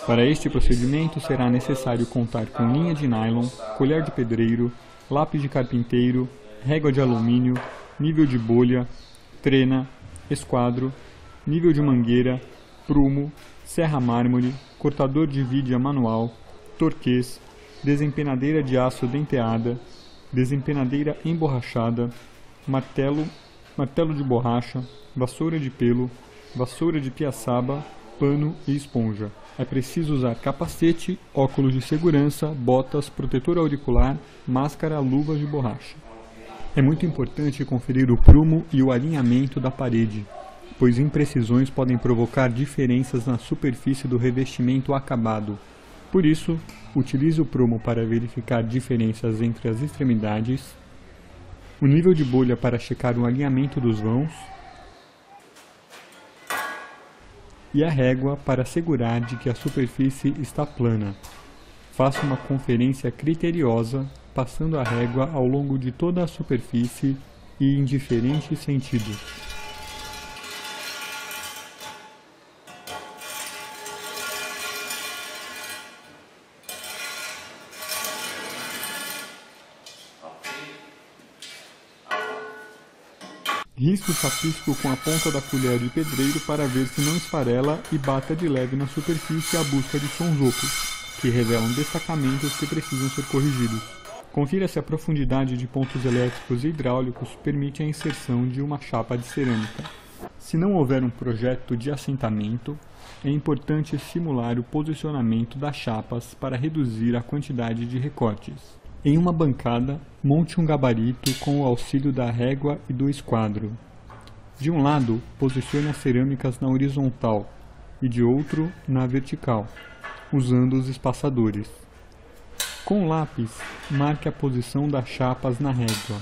Para este procedimento será necessário contar com linha de nylon, colher de pedreiro, lápis de carpinteiro, régua de alumínio, nível de bolha, trena, esquadro, nível de mangueira, prumo, serra mármore, cortador de vidia manual, torquês, desempenadeira de aço denteada, desempenadeira emborrachada, martelo de borracha, vassoura de pelo, vassoura de piaçaba, pano e esponja. É preciso usar capacete, óculos de segurança, botas, protetor auricular, máscara, luvas de borracha. É muito importante conferir o prumo e o alinhamento da parede, pois imprecisões podem provocar diferenças na superfície do revestimento acabado. Por isso, utilize o prumo para verificar diferenças entre as extremidades, o nível de bolha para checar o alinhamento dos vãos e a régua para assegurar de que a superfície está plana. Faça uma conferência criteriosa, passando a régua ao longo de toda a superfície e em diferentes sentidos. Risque o chapisco com a ponta da colher de pedreiro para ver se não esfarela e bata de leve na superfície à busca de sons ocos, que revelam destacamentos que precisam ser corrigidos. Confira se a profundidade de pontos elétricos e hidráulicos permite a inserção de uma chapa de cerâmica. Se não houver um projeto de assentamento, é importante simular o posicionamento das chapas para reduzir a quantidade de recortes. Em uma bancada, monte um gabarito com o auxílio da régua e do esquadro. De um lado, posicione as cerâmicas na horizontal e de outro na vertical, usando os espaçadores. Com o lápis, marque a posição das chapas na régua.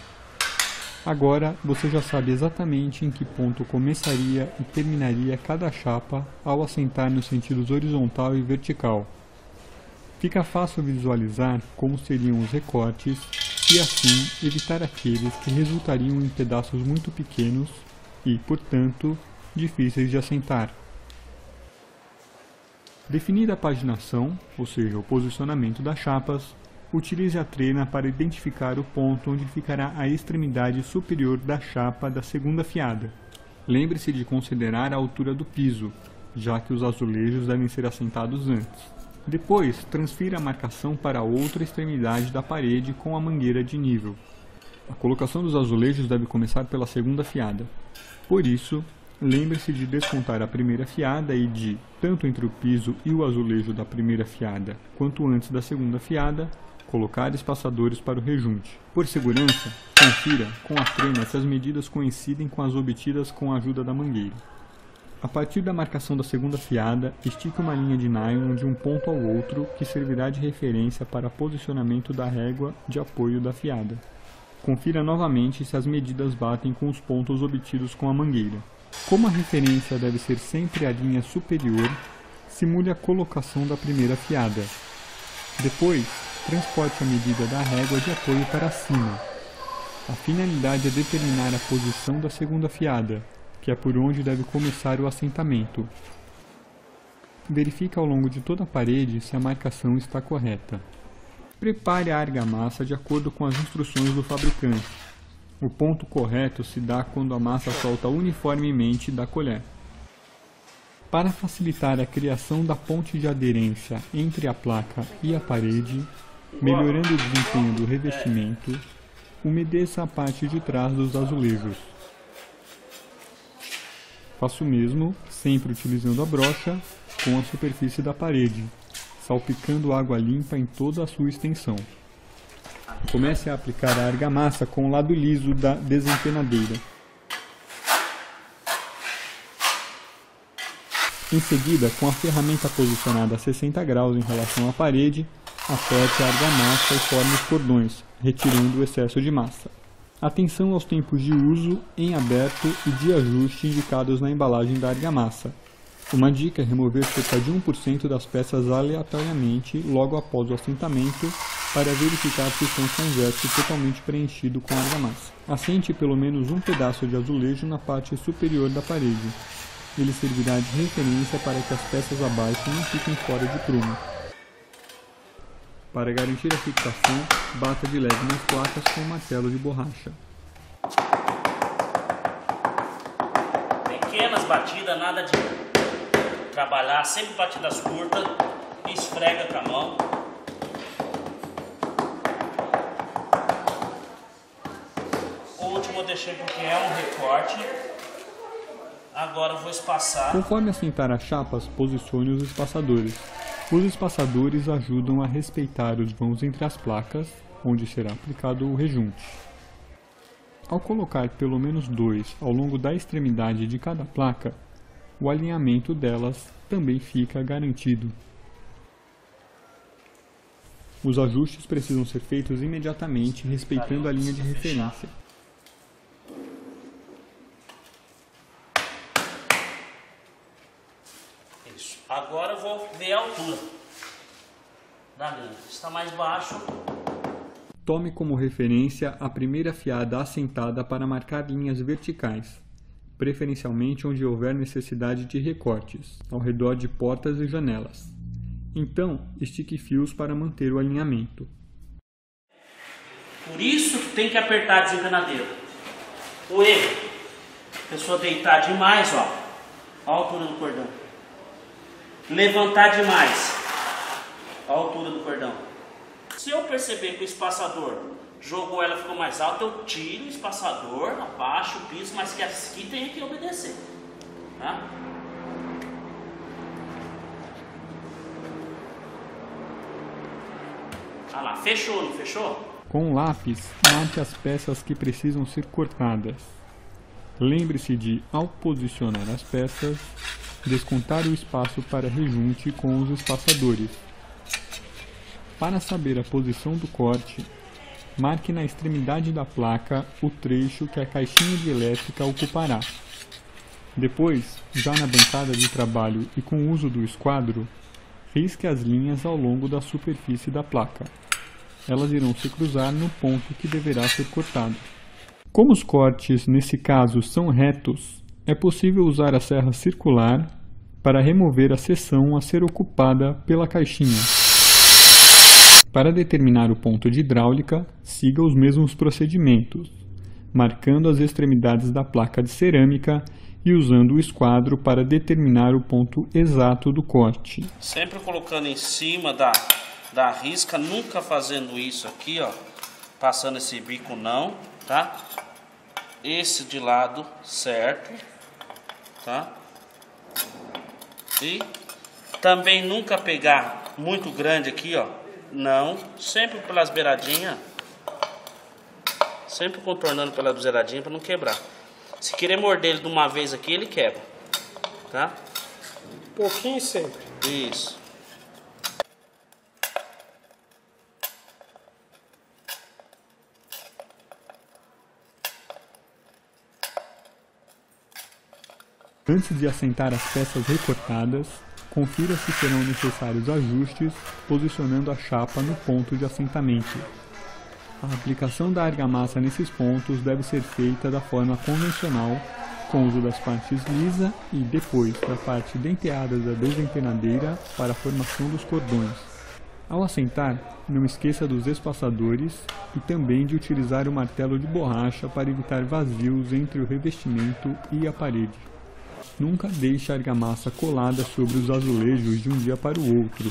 Agora você já sabe exatamente em que ponto começaria e terminaria cada chapa ao assentar nos sentidos horizontal e vertical. Fica fácil visualizar como seriam os recortes e assim evitar aqueles que resultariam em pedaços muito pequenos e, portanto, difíceis de assentar. Definida a paginação, ou seja, o posicionamento das chapas, utilize a trena para identificar o ponto onde ficará a extremidade superior da chapa da segunda fiada. Lembre-se de considerar a altura do piso, já que os azulejos devem ser assentados antes. Depois, transfira a marcação para a outra extremidade da parede com a mangueira de nível. A colocação dos azulejos deve começar pela segunda fiada. Por isso, lembre-se de descontar a primeira fiada e de, tanto entre o piso e o azulejo da primeira fiada, quanto antes da segunda fiada, colocar espaçadores para o rejunte. Por segurança, confira com a trena se as medidas coincidem com as obtidas com a ajuda da mangueira. A partir da marcação da segunda fiada, estique uma linha de nylon de um ponto ao outro que servirá de referência para posicionamento da régua de apoio da fiada. Confira novamente se as medidas batem com os pontos obtidos com a mangueira. Como a referência deve ser sempre a linha superior, simule a colocação da primeira fiada. Depois, transporte a medida da régua de apoio para cima. A finalidade é determinar a posição da segunda fiada, que é por onde deve começar o assentamento. Verifique ao longo de toda a parede se a marcação está correta. Prepare a argamassa de acordo com as instruções do fabricante. O ponto correto se dá quando a massa solta uniformemente da colher. Para facilitar a criação da ponte de aderência entre a placa e a parede, melhorando o desempenho do revestimento, umedeça a parte de trás dos azulejos. Faça o mesmo, sempre utilizando a brocha, com a superfície da parede, salpicando água limpa em toda a sua extensão. Comece a aplicar a argamassa com o lado liso da desempenadeira. Em seguida, com a ferramenta posicionada a 60 graus em relação à parede, aperte a argamassa e forme os cordões, retirando o excesso de massa. Atenção aos tempos de uso em aberto e de ajuste indicados na embalagem da argamassa. Uma dica é remover cerca de 1% das peças aleatoriamente logo após o assentamento para verificar se estão com o vértice totalmente preenchido com argamassa. Assente pelo menos um pedaço de azulejo na parte superior da parede. ele servirá de referência para que as peças abaixo não fiquem fora de prumo. Para garantir a fixação, bata de leve nas placas com um martelo de borracha. Pequenas batidas, nada de trabalhar, sempre batidas curtas, esfrega com a mão. O último eu deixei porque é um recorte. Agora eu vou espaçar. Conforme assentar as chapas, posicione os espaçadores. Os espaçadores ajudam a respeitar os vãos entre as placas, onde será aplicado o rejunte. Ao colocar pelo menos 2 ao longo da extremidade de cada placa, o alinhamento delas também fica garantido. Os ajustes precisam ser feitos imediatamente, respeitando a linha de referência. Isso. Agora eu vou ver a altura da linha. Está mais baixo. Tome como referência a primeira fiada assentada para marcar linhas verticais, preferencialmente onde houver necessidade de recortes, ao redor de portas e janelas. Então, estique fios para manter o alinhamento. Por isso tem que apertar a desempenadeira. O erro, a pessoa deitar demais, ó, a altura do cordão. Levantar demais, a altura do cordão. Se eu perceber que o espaçador jogou ela, ficou mais alta, eu tiro o espaçador, abaixo o piso, mas que aqui tem que obedecer, tá? Ah lá, fechou, não fechou? Com o lápis, marque as peças que precisam ser cortadas. Lembre-se de, ao posicionar as peças, descontar o espaço para rejunte com os espaçadores. Para saber a posição do corte, marque na extremidade da placa o trecho que a caixinha de elétrica ocupará. Depois, já na bancada de trabalho e com o uso do esquadro, risque as linhas ao longo da superfície da placa. Elas irão se cruzar no ponto que deverá ser cortado. Como os cortes, nesse caso, são retos, é possível usar a serra circular para remover a seção a ser ocupada pela caixinha. Para determinar o ponto de hidráulica, siga os mesmos procedimentos, marcando as extremidades da placa de cerâmica e usando o esquadro para determinar o ponto exato do corte. Sempre colocando em cima da risca, nunca fazendo isso aqui, ó, passando esse bico não, tá? Esse de lado certo, tá? E também nunca pegar muito grande aqui, ó, não, sempre pelas beiradinhas, sempre contornando pelas beiradinhas para não quebrar. Se querer morder ele de uma vez aqui, ele quebra, tá? Um pouquinho sempre. Isso. Antes de assentar as peças recortadas, confira se serão necessários ajustes, posicionando a chapa no ponto de assentamento. A aplicação da argamassa nesses pontos deve ser feita da forma convencional, com uso das partes lisa e depois da parte denteada da desempenadeira para a formação dos cordões. Ao assentar, não esqueça dos espaçadores e também de utilizar o martelo de borracha para evitar vazios entre o revestimento e a parede. Nunca deixe a argamassa colada sobre os azulejos de um dia para o outro,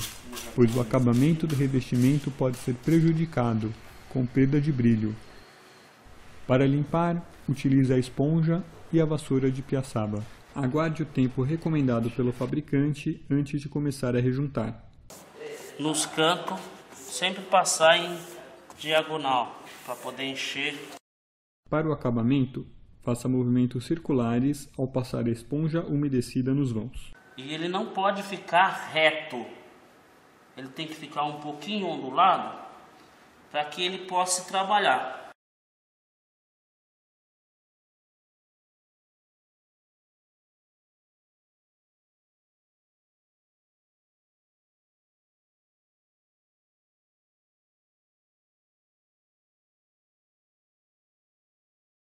pois o acabamento do revestimento pode ser prejudicado, com perda de brilho. Para limpar, utilize a esponja e a vassoura de piaçaba. Aguarde o tempo recomendado pelo fabricante antes de começar a rejuntar. Nos cantos, sempre passar em diagonal, para poder encher. Para o acabamento, faça movimentos circulares ao passar a esponja umedecida nos vãos. E ele não pode ficar reto. Ele tem que ficar um pouquinho ondulado para que ele possa trabalhar.